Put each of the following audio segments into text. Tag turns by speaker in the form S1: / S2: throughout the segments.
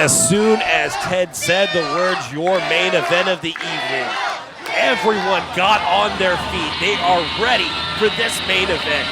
S1: As soon as Ted said the words, your main event of the evening, everyone got on their feet. They are ready for this main event.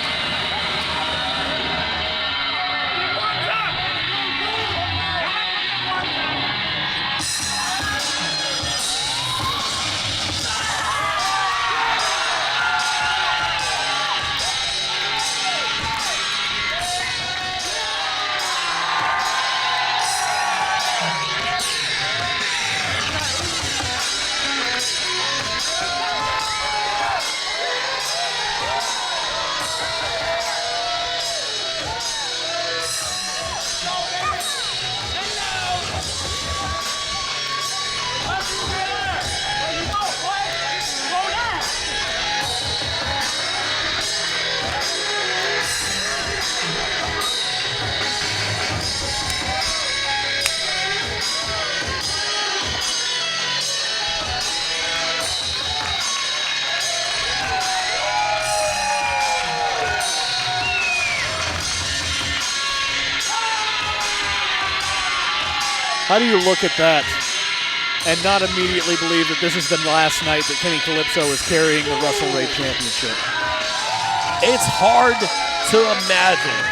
S2: How do you look at that and not immediately believe that this is the last night that Kenny Kalypso is carrying the WrestleRave Championship?
S1: It's hard to imagine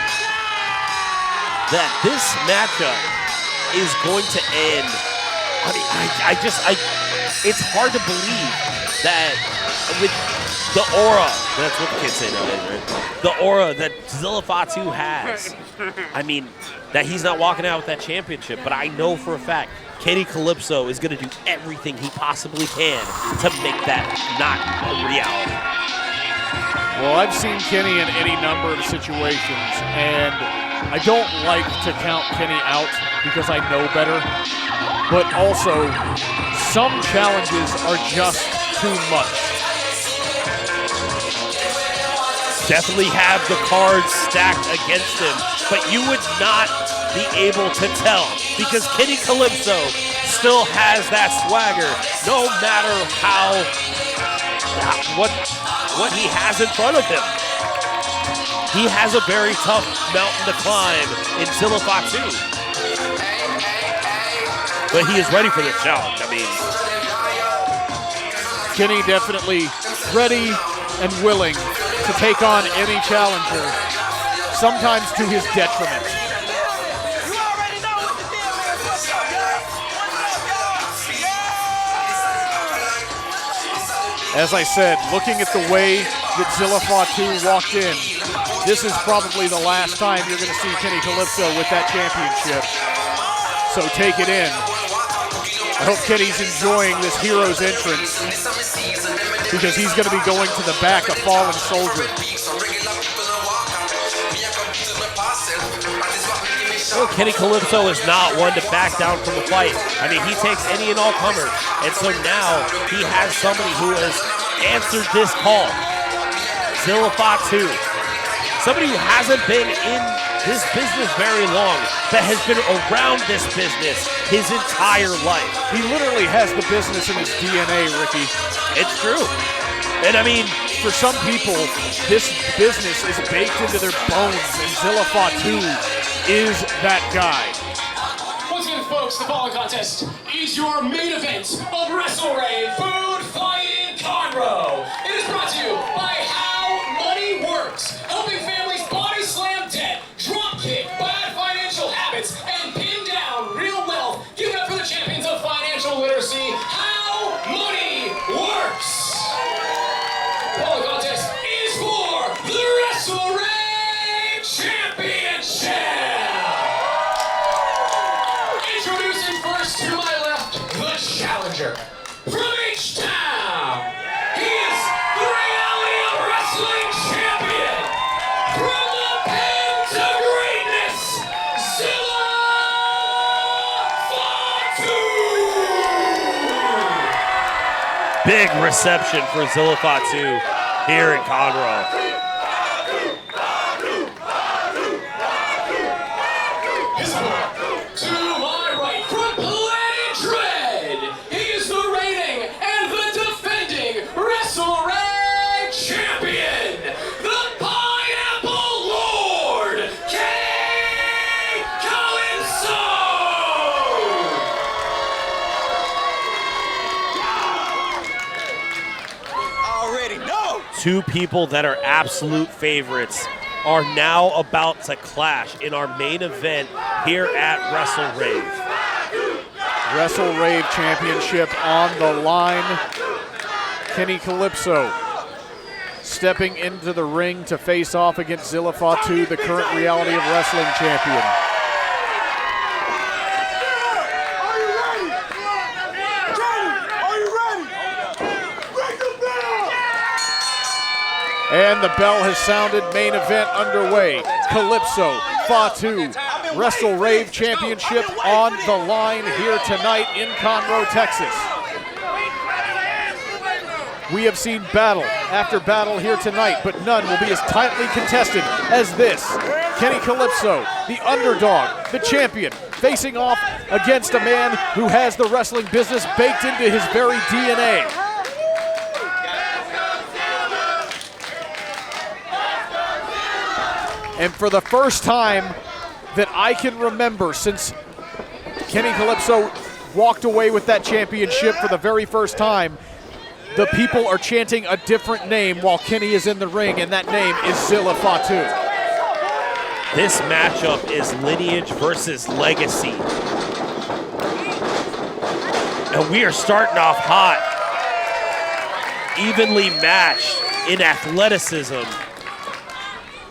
S1: that this matchup is going to end. I mean, it's hard to believe that with the aura, that's what the kids say nowadays, right? The aura that Zilla Fatu has. I mean, that he's not walking out with that championship, but I know for a fact Kenny Kalypso is going to do everything he possibly can to make that not a reality.
S2: Well, I've seen Kenny in any number of situations, and I don't like to count Kenny out because I know better, but also some challenges are just too much.
S1: Definitely have the cards stacked against him, but you would not be able to tell because Kenny Kalypso still has that swagger no matter what he has in front of him. He has a very tough mountain to climb in Zilla Fatu, but he is ready for this challenge. I mean,
S2: Kenny definitely ready and willing to take on any challenger, sometimes to his detriment. As I said, looking at the way that Zilla Fatu walked in, this is probably the last time you're going to see Kenny Kalypso with that championship. So take it in. I hope Kenny's enjoying this hero's entrance because he's going to be going to the back of Fallen Soldier.
S1: Well, Kenny Kalypso is not one to back down from the fight. I mean, he takes any and all comers. And so now he has somebody who has answered this call. Zilla Fatu. Somebody who hasn't been in this business very long, that has been around this business his entire life.
S2: He literally has the business in his DNA, Ricky.
S1: It's true. And I mean,
S2: for some people, this business is baked into their bones, and Zilla Fatu is that guy.
S3: Once again, folks, the following contest is your main event of WrestleRave Food Fight in Conroe. It is brought to you by How Money Works, helping families body slam debt, drop kick bad financial habits, and pin down real wealth. Give it up for the champions of financial literacy, How Money Works. The following contest is for the WrestleRave Championship. To my left, the challenger from H-Town. He is the Reality of Wrestling champion. From the pen to greatness, Zilla Fatu.
S1: Big reception for Zilla Fatu here in Conroe. two people that are absolute favorites are now about to clash in our main event here at WrestleRave.
S2: WrestleRave Championship on the line. Kenny Kalypso stepping into the ring to face off against Zilla Fatu, the current Reality of Wrestling champion. And the bell has sounded, main event underway. Kalypso, Fatu, WrestleRave Championship on the line here tonight in Conroe, Texas. We have seen battle after battle here tonight, but none will be as tightly contested as this. Kenny Kalypso, the underdog, the champion, facing off against a man who has the wrestling business baked into his very DNA. And for the first time that I can remember since Kenny Kalypso walked away with that championship for the very first time, the people are chanting a different name while Kenny is in the ring, and that name is Zilla Fatu.
S1: This matchup is lineage versus legacy. And we are starting off hot, evenly matched in athleticism.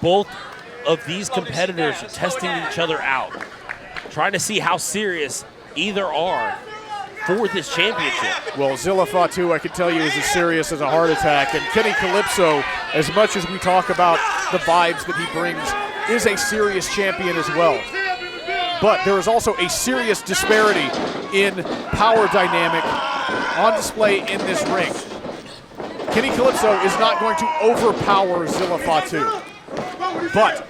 S1: Both of these competitors are testing each other out, trying to see how serious either are for this championship.
S2: Well, Zilla Fatu, I can tell you, is as serious as a heart attack. And Kenny Kalypso, as much as we talk about the vibes that he brings, is a serious champion as well. But there is also a serious disparity in power dynamic on display in this ring. Kenny Kalypso is not going to overpower Zilla Fatu. But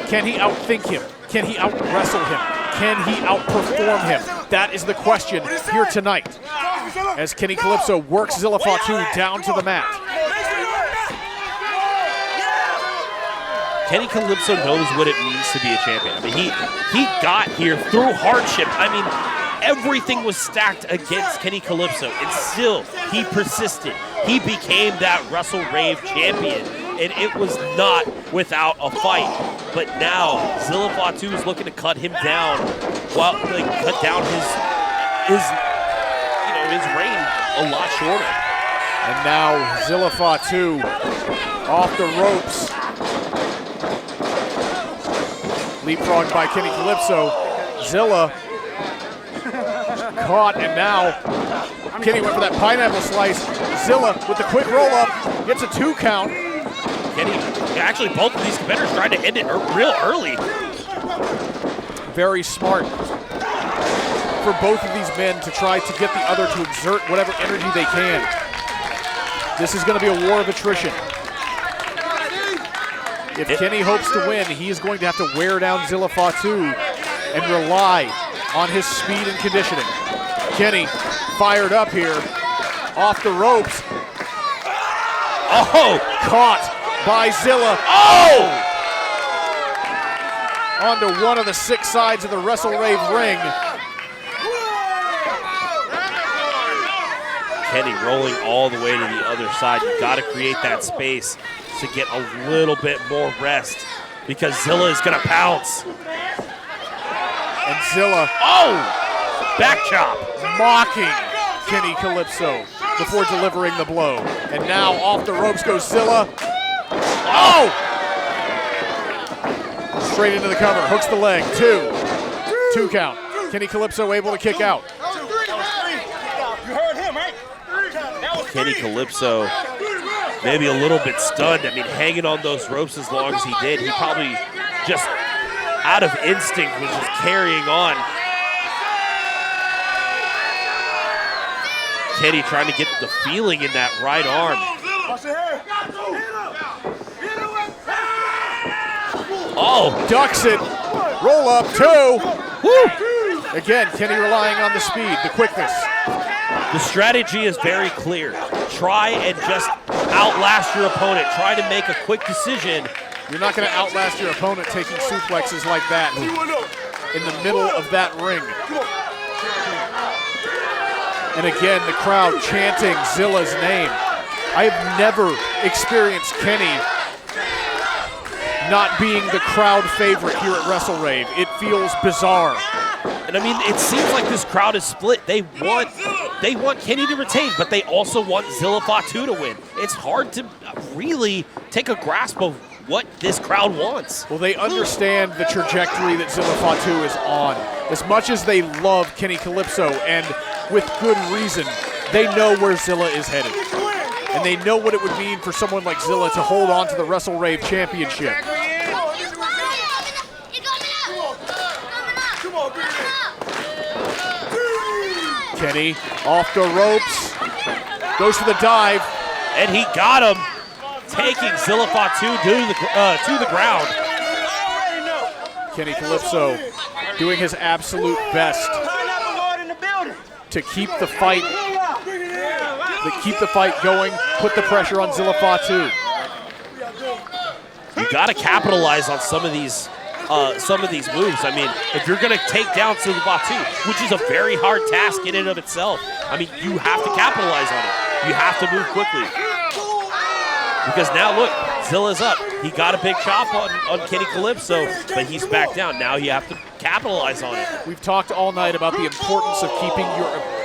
S2: can he outthink him? Can he out-wrestle him? Can he outperform him? That is the question here tonight as Kenny Kalypso works Zilla Fatu down to the mat.
S1: Kenny Kalypso knows what it means to be a champion. I mean, he got here through hardship. I mean, everything was stacked against Kenny Kalypso, and still he persisted. He became that WrestleRave champion, and it was not without a fight. But now Zilla Fatu is looking to cut him down, cut down his reign a lot shorter.
S2: And now Zilla Fatu off the ropes. Leapfrogged by Kenny Kalypso. Zilla caught, and now Kenny went for that pineapple slice. Zilla with the quick roll-up, gets a 2 count.
S1: Kenny, actually both of these competitors tried to end it real early.
S2: Very smart for both of these men to try to get the other to exert whatever energy they can. This is going to be a war of attrition. If Kenny hopes to win, he is going to have to wear down Zilla Fatu and rely on his speed and conditioning. Kenny fired up here, off the ropes.
S1: Oh!
S2: Caught by Zilla.
S1: Oh!
S2: Onto one of the 6 sides of the WrestleRave ring.
S1: Kenny rolling all the way to the other side. You got to create that space to get a little bit more rest because Zilla is going to pounce.
S2: And Zilla,
S1: back chop,
S2: mocking Kenny Kalypso before delivering the blow. And now off the ropes goes Zilla. Oh! Straight into the cover, hooks the leg, 2 count. Kenny Kalypso able to kick out.
S4: You heard him, right?
S1: Kenny Kalypso maybe a little bit stunned. I mean, hanging on those ropes as long as he did, he probably just out of instinct was just carrying on. Kenny trying to get the feeling in that right arm. Oh,
S2: ducks it, roll up, 2. Woo! Again, Kenny relying on the speed, the quickness.
S1: The strategy is very clear. Try and just outlast your opponent. Try to make a quick decision.
S2: You're not going to outlast your opponent taking suplexes like that in the middle of that ring. And again, the crowd chanting Zilla's name. I have never experienced Kenny not being the crowd favorite here at WrestleRave. It feels bizarre.
S1: And I mean, it seems like this crowd is split. They want Kenny to retain, but they also want Zilla Fatu to win. It's hard to really take a grasp of what this crowd wants.
S2: Well, they understand the trajectory that Zilla Fatu is on. As much as they love Kenny Kalypso, and with good reason, they know where Zilla is headed. And they know what it would mean for someone like Zilla to hold on to the WrestleRave championship. Kenny off the ropes, goes for the dive.
S1: And he got him, taking Zilla Fatu to the ground.
S2: Kenny Kalypso doing his absolute best to keep the fight going, put the pressure on Zilla Fatu.
S1: You got to capitalize on some of these moves. I mean, if you're going to take down Zilla Fatu, which is a very hard task in and of itself, I mean, you have to capitalize on it. You have to move quickly. Because now, look, Zilla's up. He got a big chop on Kenny Kalypso, but he's back down. Now you have to capitalize on it.
S2: We've talked all night about the importance of keeping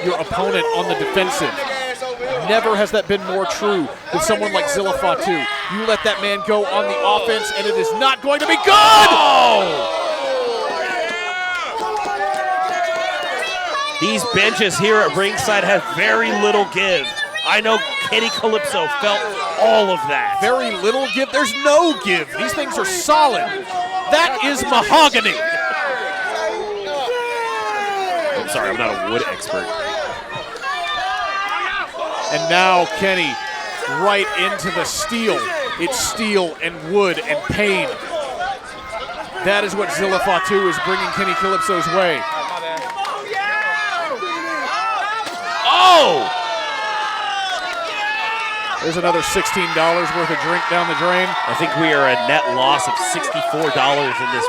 S2: your opponent on the defensive. Never has that been more true with someone like Zilla Fatu. You let that man go on the offense, and it is not going to be good!
S1: Oh! These benches here at ringside have very little give. I know Kenny Kalypso felt all of that.
S2: Very little give? There's no give. These things are solid. That is mahogany.
S1: I'm sorry, I'm not a wood expert.
S2: And now Kenny right into the steel. It's steel and wood and pain. That is what Zilla Fatu is bringing Kenny Kalypso's way.
S1: Oh!
S2: There's another $16 worth of drink down the drain.
S1: I think we are a net loss of $64 in this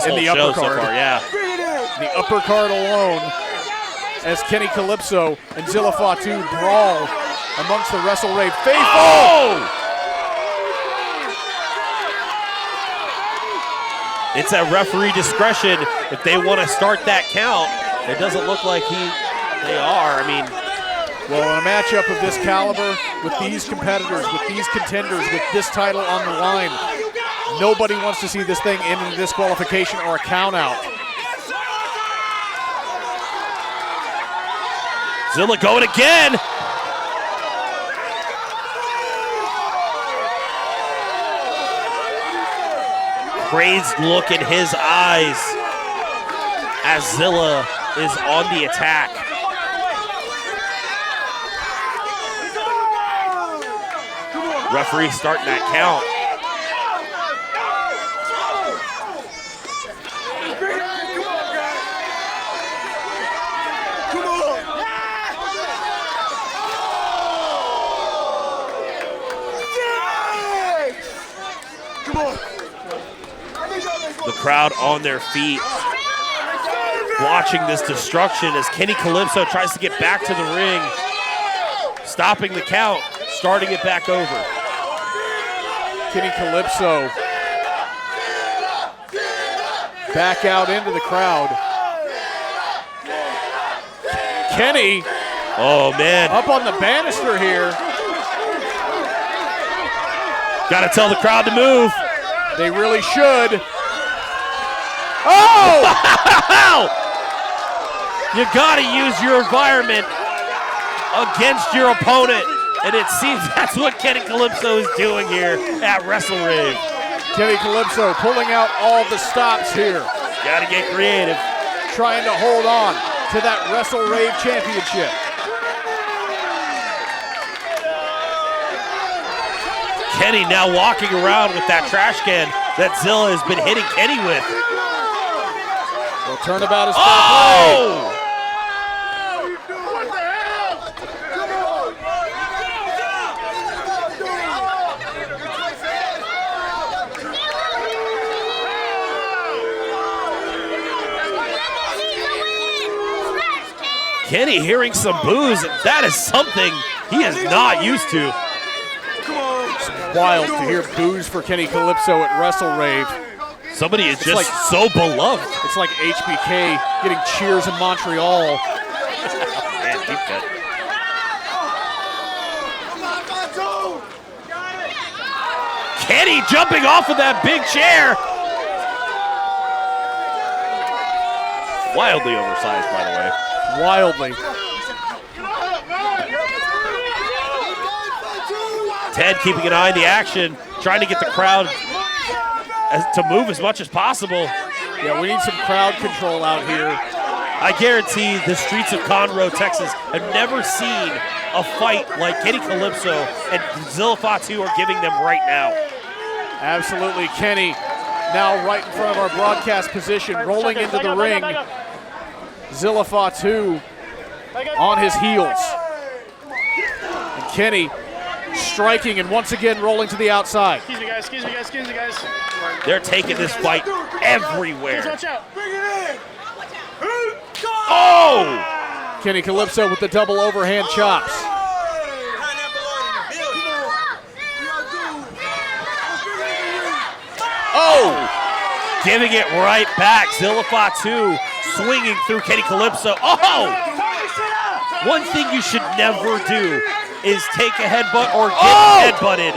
S1: whole show so far. Yeah.
S2: The upper card alone, as Kenny Kalypso and Zilla Fatu brawl amongst the WrestleRave faithful.
S1: Oh! It's at referee discretion if they want to start that count. It doesn't look like they are. I mean,
S2: well, in a matchup of this caliber, with these competitors, with these contenders, with this title on the line, nobody wants to see this thing end in a disqualification or a count out.
S1: Zilla going again. Crazed look in his eyes as Zilla is on the attack. Referee starting that count. The crowd on their feet, watching this destruction as Kenny Kalypso tries to get back to the ring, stopping the count, starting it back over.
S2: Kenny Kalypso back out into the crowd. Kenny,
S1: oh man,
S2: up on the banister here.
S1: Got to tell the crowd to move.
S2: They really should. Oh!
S1: You got to use your environment against your opponent. And it seems that's what Kenny Kalypso is doing here at WrestleRave.
S2: Kenny Kalypso pulling out all the stops here.
S1: Got to get creative.
S2: Trying to hold on to that WrestleRave championship.
S1: Kenny now walking around with that trash can that Zilla has been hitting Kenny with.
S2: Well, turnabout is fair play.
S1: Kenny hearing some boos, and that is something He is not used to.
S2: It's wild to hear boos for Kenny Kalypso at WrestleRave.
S1: Somebody is just so beloved.
S2: It's like HBK getting cheers in Montreal.
S1: Man, deep cut. Kenny jumping off of that big chair. Wildly oversized, by the way.
S2: Wildly.
S1: Ted keeping an eye on the action, trying to get the crowd to move as much as possible.
S2: Yeah, we need some crowd control out here.
S1: I guarantee the streets of Conroe, Texas have never seen a fight like Kenny Kalypso and Zilla Fatu are giving them right now.
S2: Absolutely, Kenny now right in front of our broadcast position, rolling into the ring. Zilla Fatu on his heels. And Kenny striking and once again rolling to the outside.
S4: Excuse me, guys. Excuse me, guys. Excuse me, guys.
S1: They're taking this fight everywhere.
S4: Watch out.
S1: Oh!
S2: Kenny Kalypso with the double overhand chops.
S1: Oh! Giving it right back. Zilla Fatu swinging through Kenny Kalypso. Oh! One thing you should never do is take a headbutt or get headbutted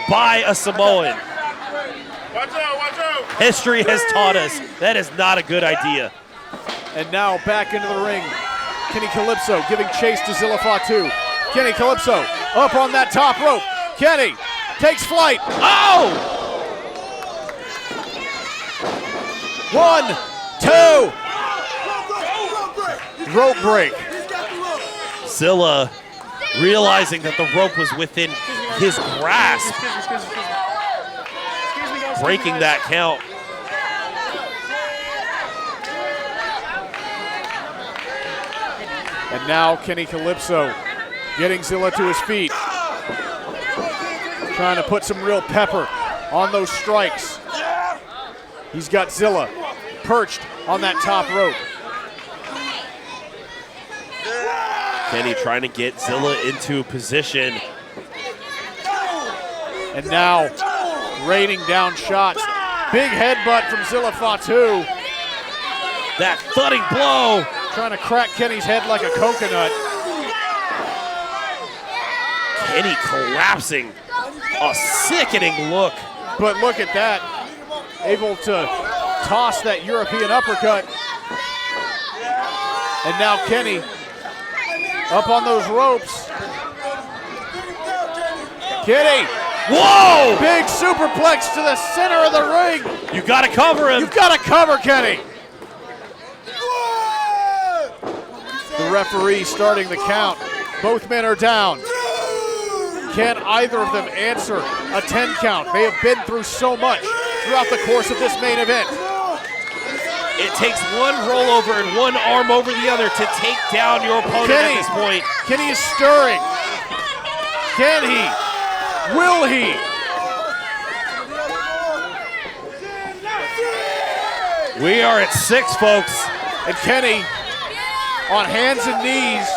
S1: by a Samoan.
S4: Watch out.
S1: History has taught us that is not a good idea.
S2: And now back into the ring. Kenny Kalypso giving chase to Zilla Fatu. Kenny Kalypso up on that top rope. Kenny takes flight.
S1: Oh!
S2: 1, 2. Rope break.
S1: Zilla realizing that the rope was within his grasp, breaking that count.
S2: And now Kenny Kalypso getting Zilla to his feet. Trying to put some real pepper on those strikes. He's got Zilla perched on that top rope.
S1: Kenny trying to get Zilla into position.
S2: And now raining down shots. Big headbutt from Zilla Fatu.
S1: That thudding blow.
S2: Trying to crack Kenny's head like a coconut.
S1: Kenny collapsing. A sickening look.
S2: But look at that. Able to toss that European uppercut. And now Kenny up on those ropes. Kenny.
S1: Whoa!
S2: Big superplex to the center of the ring.
S1: You gotta cover him.
S2: You've got to cover Kenny. The referee starting the count. Both men are down. Can either of them answer a 10 count? They have been through so much throughout the course of this main event.
S1: It takes one rollover and one arm over the other to take down your opponent at this point.
S2: Kenny is stirring. Can he? Will he?
S1: We are at 6, folks.
S2: And Kenny on hands and knees,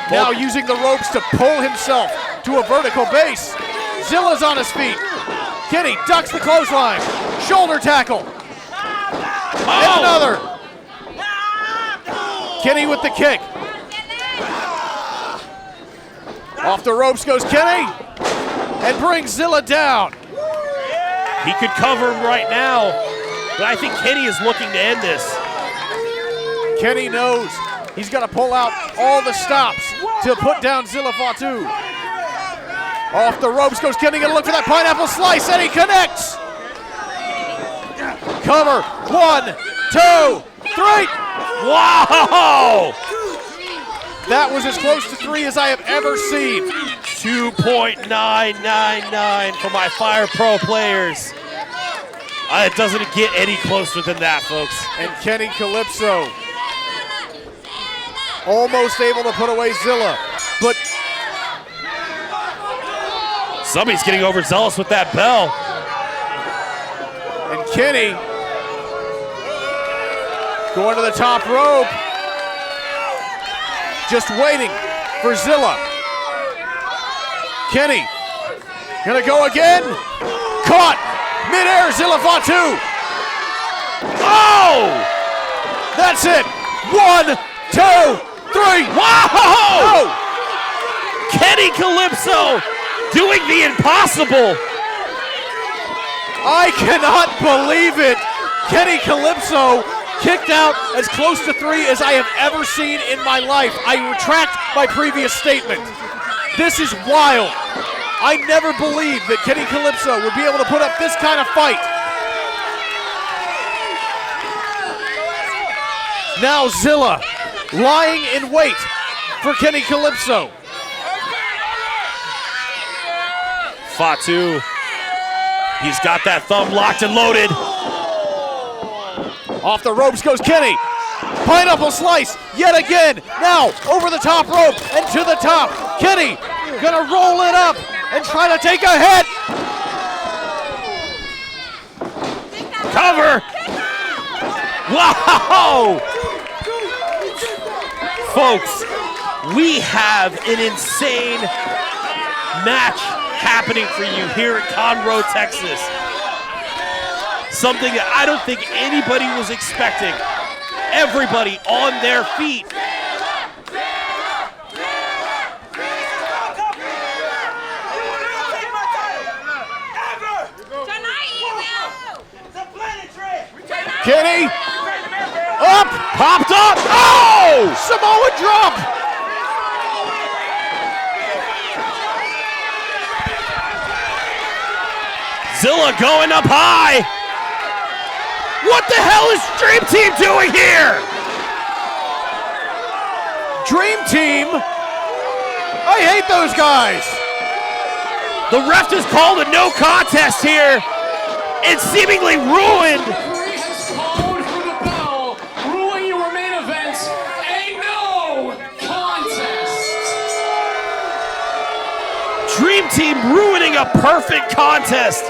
S2: now using the ropes to pull himself to a vertical base. Zilla's on his feet. Kenny ducks the clothesline. Shoulder tackle. And another. Kenny with the kick. Off the ropes goes Kenny and brings Zilla down.
S1: He could cover him right now, but I think Kenny is looking to end this.
S2: Kenny knows he's got to pull out all the stops to put down Zilla Fatu. Off the ropes goes Kenny, gonna look for that pineapple slice, and he connects. Cover, 1, 2, 3.
S1: Wow!
S2: That was as close to 3 as I have ever seen.
S1: 2.999 for my Fire Pro players. It doesn't get any closer than that, folks.
S2: And Kenny Kalypso almost able to put away Zilla, but
S1: somebody's getting overzealous with that bell.
S2: and Kenny going to the top rope, just waiting for Zilla. Kenny gonna go again. Caught midair, Zilla Fatu.
S1: Oh!
S2: That's it. 1, 2, 3.
S1: Wow! Kenny Kalypso doing the impossible.
S2: I cannot believe it. Kenny Kalypso kicked out as close to 3 as I have ever seen in my life. I retract my previous statement. This is wild. I never believed that Kenny Kalypso would be able to put up this kind of fight. Now Zilla lying in wait for Kenny Kalypso.
S1: Fatu, he's got that thumb locked and loaded.
S2: Off the ropes goes Kenny. Pineapple slice yet again. Now over the top rope and to the top. Kenny gonna roll it up and try to take a hit.
S1: Cover. Wow! Folks, we have an insane match happening for you here at Conroe, Texas. Something that I don't think anybody was expecting. Everybody on their feet.
S2: Kenny up,
S1: Popped up. Oh!
S2: Samoa drop.
S1: Zilla going up high. What the hell is Dream Team doing here?
S2: Dream Team. I hate those guys.
S1: The ref just called a no contest here and seemingly ruined.
S3: Referee has called for the bell, ruling your main event a no contest.
S1: Dream Team ruining a perfect contest.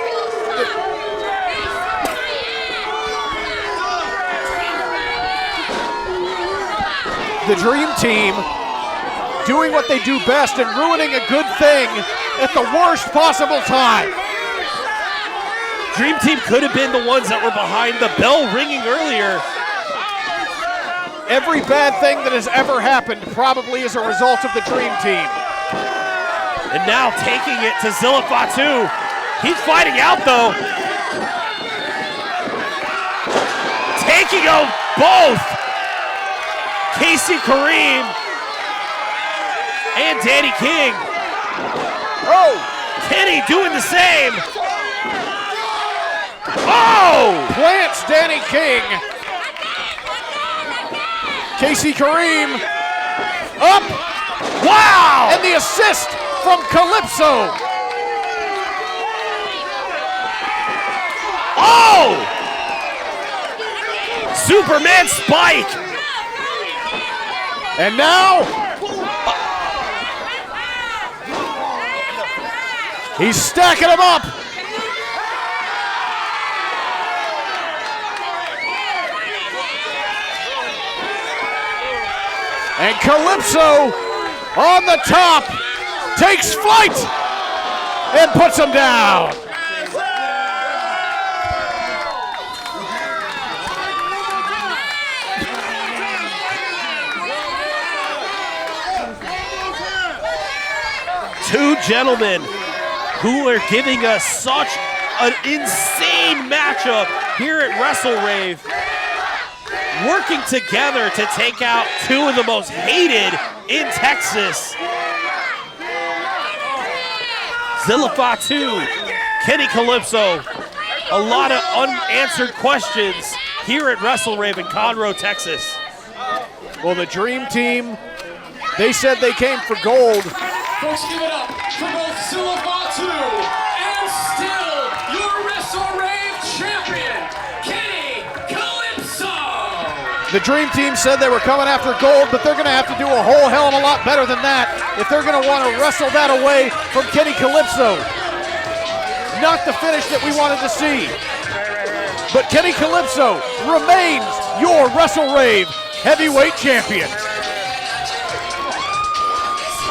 S2: The Dream Team doing what they do best and ruining a good thing at the worst possible time.
S1: Dream Team could have been the ones that were behind the bell ringing earlier.
S2: Every bad thing that has ever happened probably is a result of the Dream Team.
S1: And now taking it to Zilla Fatu. He's fighting out though. Taking out both Casey Kareem and Danny King.
S2: Oh!
S1: Kenny doing the same. Oh!
S2: Plants Danny King. Casey Kareem up.
S1: Wow!
S2: And the assist from Kalypso.
S1: Oh! Superman spike.
S2: And now he's stacking them up. And Kalypso on the top takes flight and puts him down.
S1: Two gentlemen who are giving us such an insane matchup here at WrestleRave, working together to take out two of the most hated in Texas. Zilla Fatu, Kenny Kalypso, a lot of unanswered questions here at WrestleRave in Conroe, Texas.
S2: Well, the Dream Team, they said they came for gold.
S3: Folks, give it up for both Zilla Fatu and still your WrestleRave champion, Kenny Kalypso.
S2: The Dream Team said they were coming after gold, but they're going to have to do a whole hell of a lot better than that if they're going to want to wrestle that away from Kenny Kalypso. Not the finish that we wanted to see. But Kenny Kalypso remains your WrestleRave heavyweight champion.